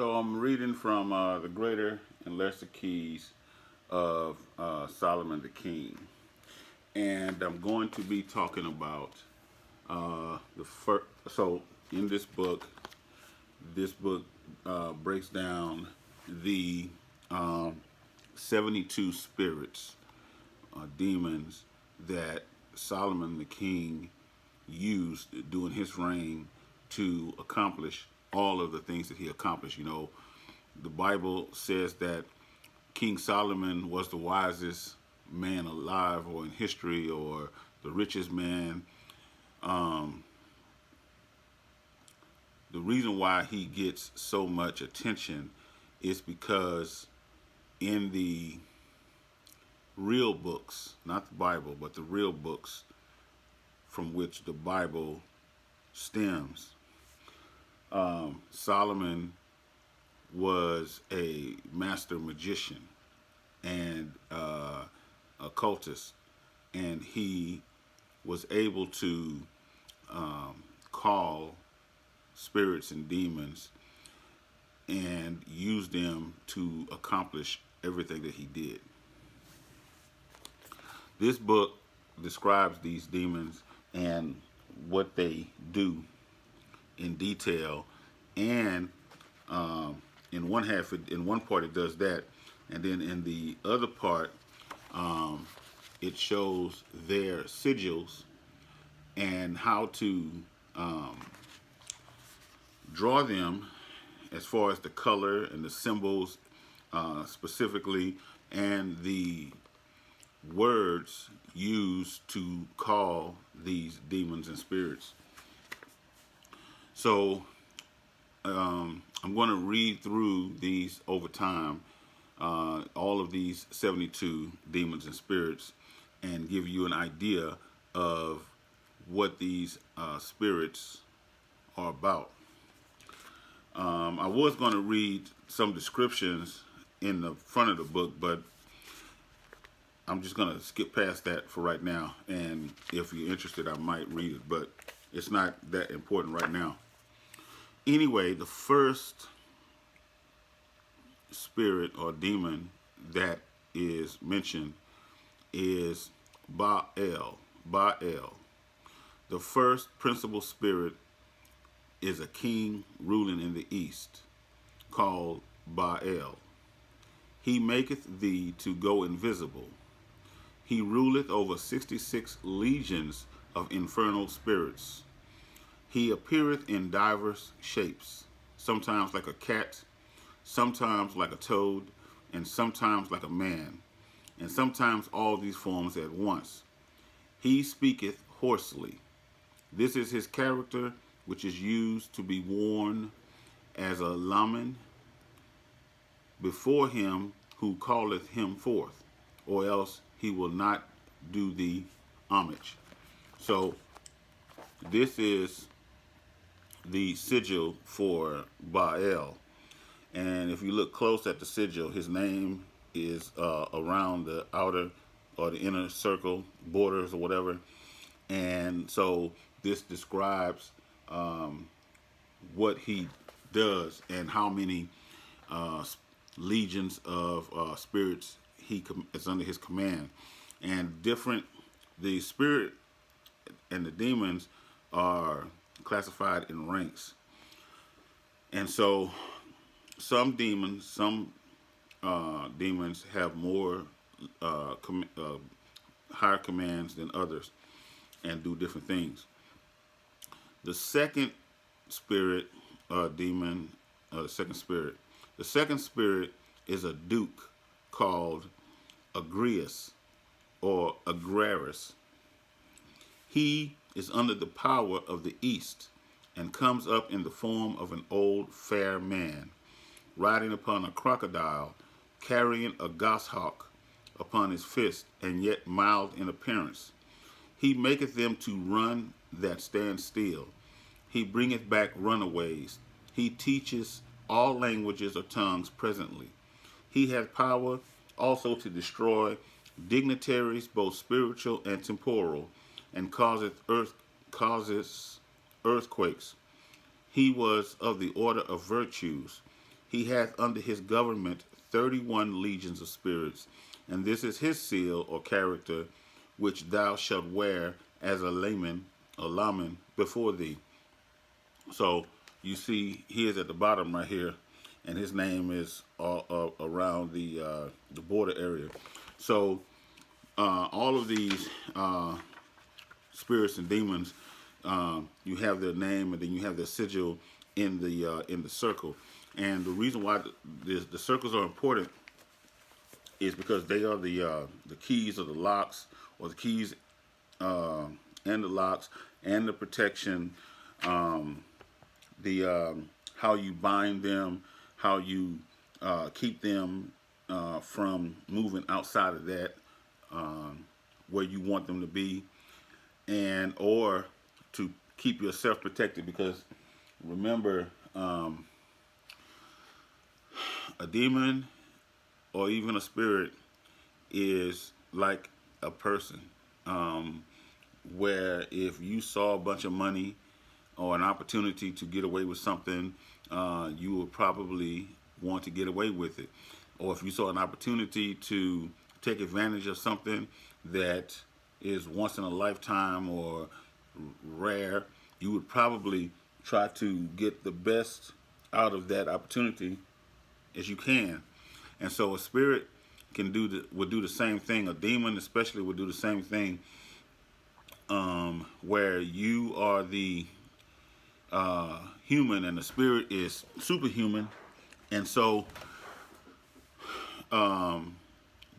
So I'm reading from the Greater and Lesser Keys of Solomon the King, and I'm going to be talking about the first. So in this book breaks down the um, 72 spirits, demons that Solomon the King used during his reign to accomplish all of the things that he accomplished. The Bible says that King Solomon was the wisest man alive or in history or the richest man. Um, the reason why he gets so much attention is because in the real books, not the Bible, but the real books from which the Bible stems, Solomon was a master magician and occultist, and he was able to call spirits and demons and use them to accomplish everything that he did. This book describes these demons and what they do in detail, and in one part it does that, and then in the other part, it shows their sigils and how to um, draw them as far as the color and the symbols specifically, and the words used to call these demons and spirits. So I'm going to read through these over time, all of these 72 demons and spirits, and give you an idea of what these spirits are about. I was going to read some descriptions in the front of the book, but I'm just going to skip past that for right now. And if you're interested, I might read it, but it's not that important right now. Anyway, the first spirit or demon that is mentioned is Baal. Baal. The first principal spirit is a king ruling in the east, called Baal. He maketh thee to go invisible. He ruleth over 66 legions of infernal spirits. He appeareth in divers shapes, sometimes like a cat, sometimes like a toad, and sometimes like a man, and sometimes all these forms at once. He speaketh hoarsely. This is his character, which is used to be worn as a lament before him who calleth him forth, or else he will not do thee homage. So this is the sigil for Baal. And if you look close at the sigil, his name is around the outer or the inner circle, borders or whatever. And so this describes what he does and how many legions of spirits is under his command. And the spirit and the demons are classified in ranks. And so some demons have more higher commands than others and do different things. The second spirit, demon, the second spirit is a duke called Agrius or Agraris. He is under the power of the east and comes up in the form of an old fair man, riding upon a crocodile, carrying a goshawk upon his fist, and yet mild in appearance. He maketh them to run that stand still. He bringeth back runaways. He teaches all languages or tongues presently. He hath power also to destroy dignitaries, both spiritual and temporal, and causes earthquakes. He was of the order of virtues. he hath under his government 31 legions of spirits, and this is his seal or character, which thou shalt wear as a layman, a laman, before thee. So you see, he is at the bottom right here, and his name is around the border area. So all of these spirits and demons, you have their name, and then you have their sigil in the circle. And the reason why the circles are important is because they are the keys of the locks, or the keys and the locks and the protection. How you bind them, how you keep them from moving outside of that where you want them to be, and or to keep yourself protected. Because remember, a demon or even a spirit is like a person, where if you saw a bunch of money or an opportunity to get away with something, you would probably want to get away with it. Or if you saw an opportunity to take advantage of something that is once in a lifetime or rare, you would probably try to get the best out of that opportunity as you can. And so a spirit would do the same thing. A demon especially would do the same thing, where you are the human and the spirit is superhuman. And so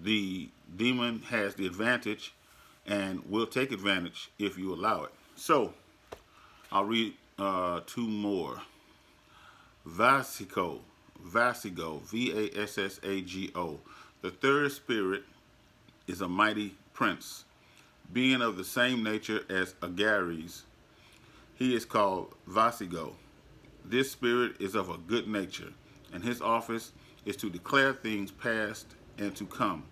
the demon has the advantage and will take advantage if you allow it. So I'll read two more. Vassago, Vassago. The third spirit is a mighty prince, being of the same nature as Agares. He is called Vassago. This spirit is of a good nature, and his office is to declare things past and to come,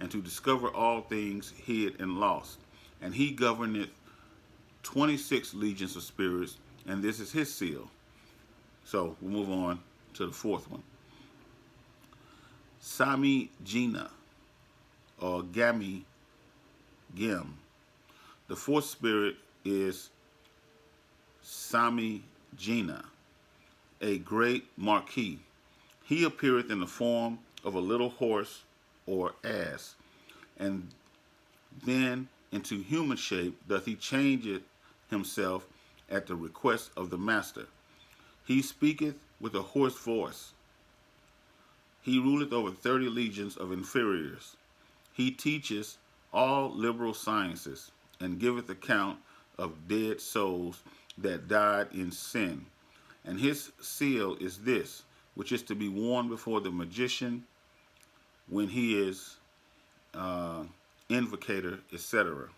and to discover all things hid and lost. And he governeth 26 legions of spirits, and this is his seal. So we'll move on to the fourth one. Sami Gina, or Gam. The fourth spirit is Sami Gina, a great marquis. He appeareth in the form of a little horse or ass, and then into human shape doth he change it himself at the request of the master. He speaketh with a hoarse voice. He ruleth over 30 legions of inferiors. He teacheth all liberal sciences, and giveth account of dead souls that died in sin. And his seal is this, which is to be worn before the magician when he is invocator, etc.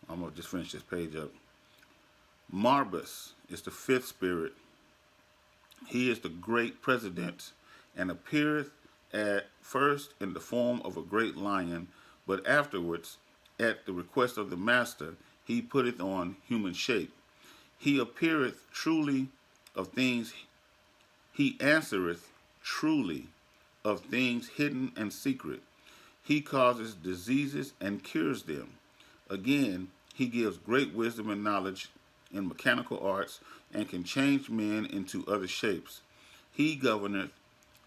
I'm going to just finish this page up. Marbus is the fifth spirit. He is the great president, and appeareth at first in the form of a great lion, but afterwards, at the request of the master, he putteth on human shape. He appeareth truly of things, he answereth truly of things hidden and secret. He causes diseases and cures them. Again, he gives great wisdom and knowledge in mechanical arts, and can change men into other shapes. He governeth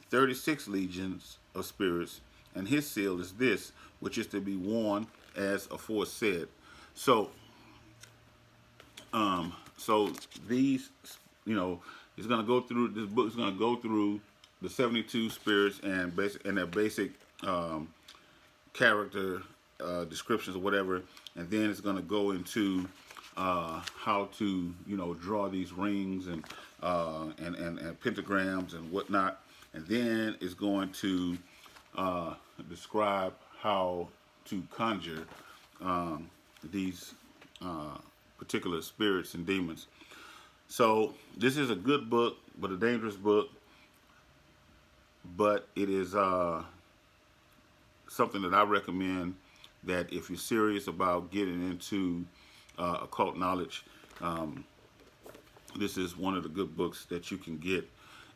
36 legions of spirits, and his seal is this, which is to be worn as aforesaid. So these, it's going to go through, this book is going to go through the 72 spirits and their basic character descriptions or whatever, and then it's going to go into how to draw these rings and pentagrams and whatnot, and then it's going to describe how to conjure these particular spirits and demons. So this is a good book, but a dangerous book. But it is something that I recommend, that if you're serious about getting into occult knowledge, this is one of the good books that you can get.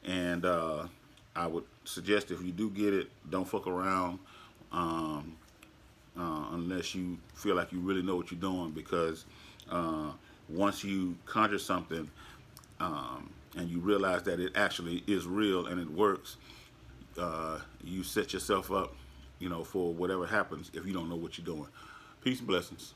And I would suggest if you do get it, don't fuck around um, unless you feel like you really know what you're doing, because once you conjure something and you realize that it actually is real and it works, you set yourself up, for whatever happens if you don't know what you're doing. Peace and blessings.